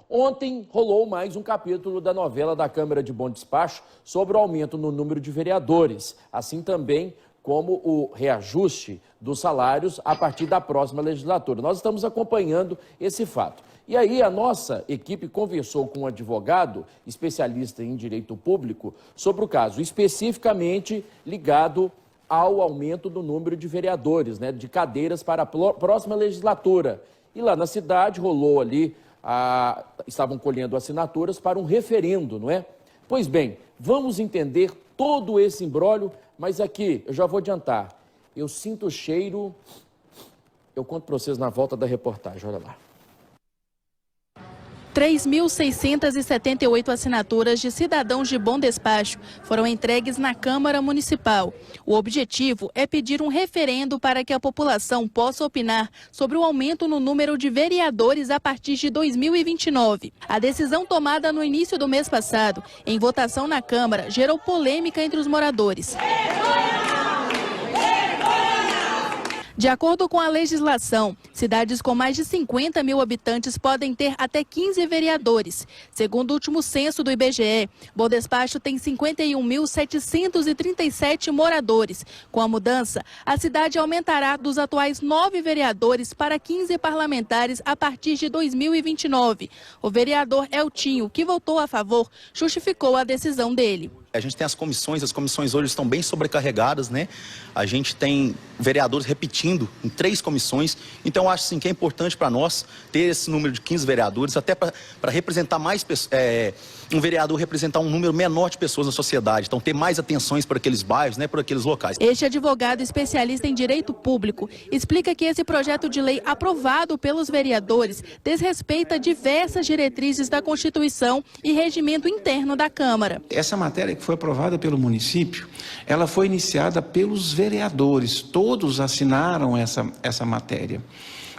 Ontem rolou mais um capítulo da novela da Câmara de Bom Despacho sobre o aumento no número de vereadores, assim também como o reajuste dos salários a partir da próxima legislatura. Nós estamos acompanhando esse fato. E aí a nossa equipe conversou com um advogado especialista em direito público sobre o caso, especificamente ligado ao aumento do número de vereadores, de cadeiras para a próxima legislatura. E lá na cidade rolou ali, estavam colhendo assinaturas para um referendo, não é? Pois bem, vamos entender todo esse imbróglio, mas aqui, eu já vou adiantar, eu sinto o cheiro, eu conto para vocês na volta da reportagem, olha lá. 3.678 assinaturas de cidadãos de bom despacho foram entregues na Câmara Municipal. O objetivo é pedir um referendo para que a população possa opinar sobre o aumento no número de vereadores a partir de 2029. A decisão tomada no início do mês passado, em votação na Câmara, gerou polêmica entre os moradores. De acordo com a legislação, cidades com mais de 50 mil habitantes podem ter até 15 vereadores. Segundo o último censo do IBGE, Bom Despacho tem 51.737 moradores. Com a mudança, a cidade aumentará dos atuais 9 vereadores para 15 parlamentares a partir de 2029. O vereador Eltinho, que votou a favor, justificou a decisão dele. A gente tem as comissões hoje estão bem sobrecarregadas, né? A gente tem vereadores repetindo em 3 comissões, então eu acho sim que é importante para nós ter esse número de 15 vereadores, até para representar mais pessoas, um vereador representar um número menor de pessoas na sociedade, então ter mais atenções para aqueles bairros, por aqueles locais. Este advogado especialista em direito público explica que esse projeto de lei aprovado pelos vereadores desrespeita diversas diretrizes da Constituição e regimento interno da Câmara. Essa matéria que foi aprovada pelo município, ela foi iniciada pelos vereadores, todos assinaram essa matéria.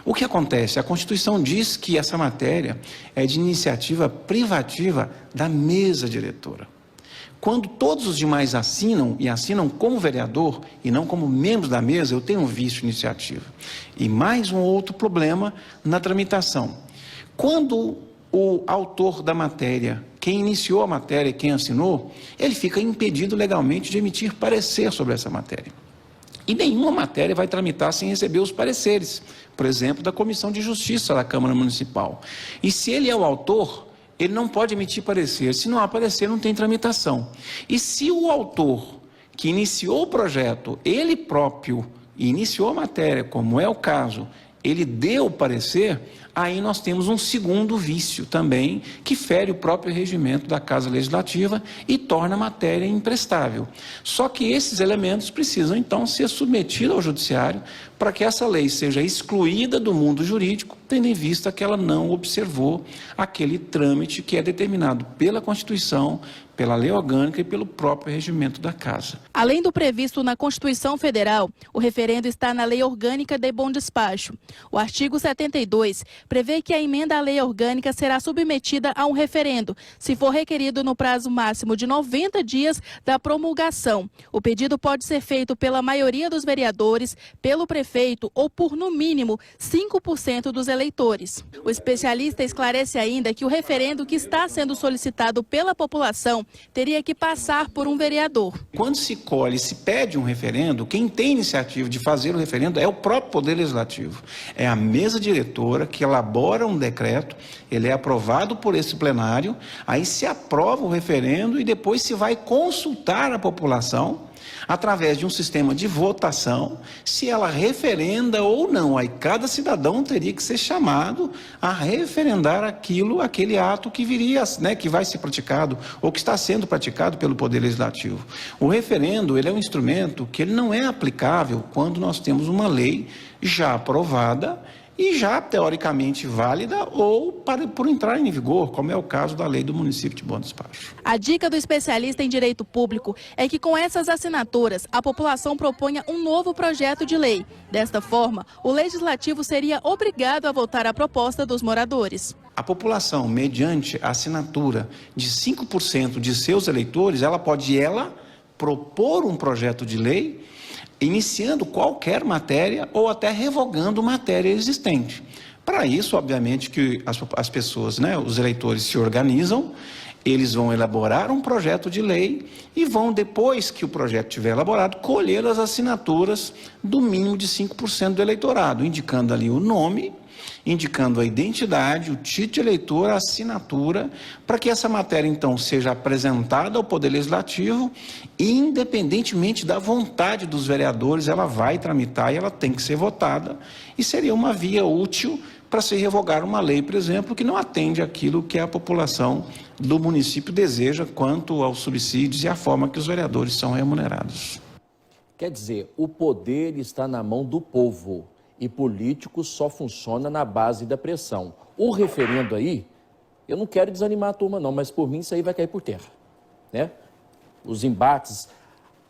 O que acontece? A Constituição diz que essa matéria é de iniciativa privativa da mesa diretora. Quando todos os demais assinam, e assinam como vereador e não como membros da mesa, eu tenho um vício de iniciativa. E mais um outro problema na tramitação. Quando o autor da matéria, quem iniciou a matéria, quem assinou, ele fica impedido legalmente de emitir parecer sobre essa matéria. E nenhuma matéria vai tramitar sem receber os pareceres, por exemplo, da Comissão de Justiça da Câmara Municipal. E se ele é o autor, ele não pode emitir parecer. Se não há parecer, não tem tramitação. E se o autor que iniciou o projeto, ele próprio iniciou a matéria, como é o caso, ele deu o parecer, aí nós temos um segundo vício também, que fere o próprio regimento da Casa Legislativa e torna a matéria imprestável. Só que esses elementos precisam, então, ser submetidos ao Judiciário para que essa lei seja excluída do mundo jurídico, tendo em vista que ela não observou aquele trâmite que é determinado pela Constituição, pela lei orgânica e pelo próprio regimento da Casa. Além do previsto na Constituição Federal, o referendo está na Lei Orgânica de Bom Despacho. O artigo 72 prevê que a emenda à lei orgânica será submetida a um referendo, se for requerido no prazo máximo de 90 dias da promulgação. O pedido pode ser feito pela maioria dos vereadores, pelo prefeito ou por, no mínimo, 5% dos eleitores. O especialista esclarece ainda que o referendo que está sendo solicitado pela população teria que passar por um vereador. Quando se colhe, se pede um referendo, quem tem iniciativa de fazer o referendo é o próprio Poder Legislativo. É a mesa diretora que elabora um decreto, ele é aprovado por esse plenário, aí se aprova o referendo e depois se vai consultar a população através de um sistema de votação, se ela referenda ou não. Aí cada cidadão teria que ser chamado a referendar aquele ato que viria, que vai ser praticado ou que está sendo praticado pelo Poder Legislativo. O referendo, ele é um instrumento que ele não é aplicável quando nós temos uma lei já aprovada e já teoricamente válida ou por entrar em vigor, como é o caso da lei do município de Bom Despacho. A dica do especialista em direito público é que com essas assinaturas a população proponha um novo projeto de lei. Desta forma, o legislativo seria obrigado a votar a proposta dos moradores. A população, mediante a assinatura de 5% de seus eleitores, ela pode propor um projeto de lei iniciando qualquer matéria ou até revogando matéria existente. Para isso, obviamente, que as pessoas, né, os eleitores se organizam, eles vão elaborar um projeto de lei e vão, depois que o projeto estiver elaborado, colher as assinaturas do mínimo de 5% do eleitorado, indicando ali o nome, indicando a identidade, o título de eleitor, a assinatura, para que essa matéria, então, seja apresentada ao Poder Legislativo e, independentemente da vontade dos vereadores, ela vai tramitar e ela tem que ser votada, e seria uma via útil para se revogar uma lei, por exemplo, que não atende àquilo que a população do município deseja quanto aos subsídios e à forma que os vereadores são remunerados. Quer dizer, o poder está na mão do povo e político só funciona na base da pressão. O referendo aí, eu não quero desanimar a turma não, mas por mim isso aí vai cair por terra, né? Os embates,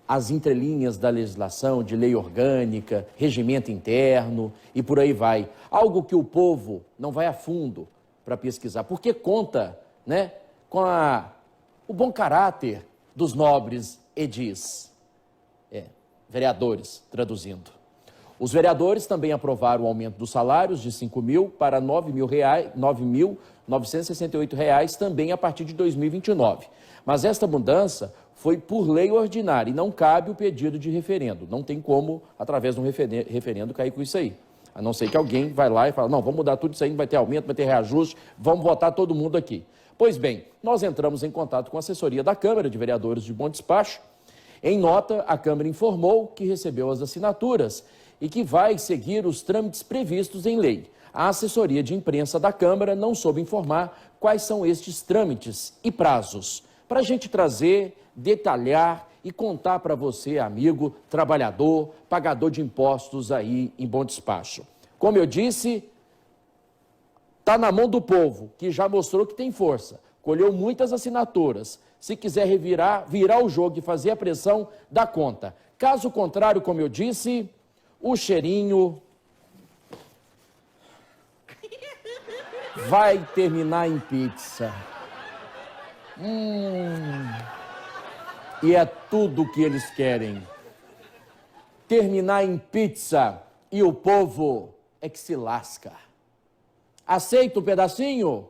as entrelinhas da legislação, de lei orgânica, regimento interno e por aí vai. Algo que o povo não vai a fundo para pesquisar, porque conta, né, com o bom caráter dos nobres edis, vereadores, traduzindo. Os vereadores também aprovaram o aumento dos salários de 5 mil para R$ 9.968 também a partir de 2029. Mas esta mudança foi por lei ordinária e não cabe o pedido de referendo. Não tem como, através de um referendo, cair com isso aí. A não ser que alguém vai lá e fala, não, vamos mudar tudo isso aí, não vai ter aumento, vai ter reajuste, vamos votar todo mundo aqui. Pois bem, nós entramos em contato com a assessoria da Câmara de Vereadores de Bom Despacho. Em nota, a Câmara informou que recebeu as assinaturas e que vai seguir os trâmites previstos em lei. A assessoria de imprensa da Câmara não soube informar quais são estes trâmites e prazos. Para a gente trazer, detalhar e contar para você, amigo, trabalhador, pagador de impostos aí em Bom Despacho. Como eu disse, está na mão do povo, que já mostrou que tem força, colheu muitas assinaturas. Se quiser virar o jogo e fazer a pressão, dá conta. Caso contrário, como eu disse, o cheirinho vai terminar em pizza. E é tudo o que eles querem. Terminar em pizza e o povo é que se lasca. Aceita um pedacinho?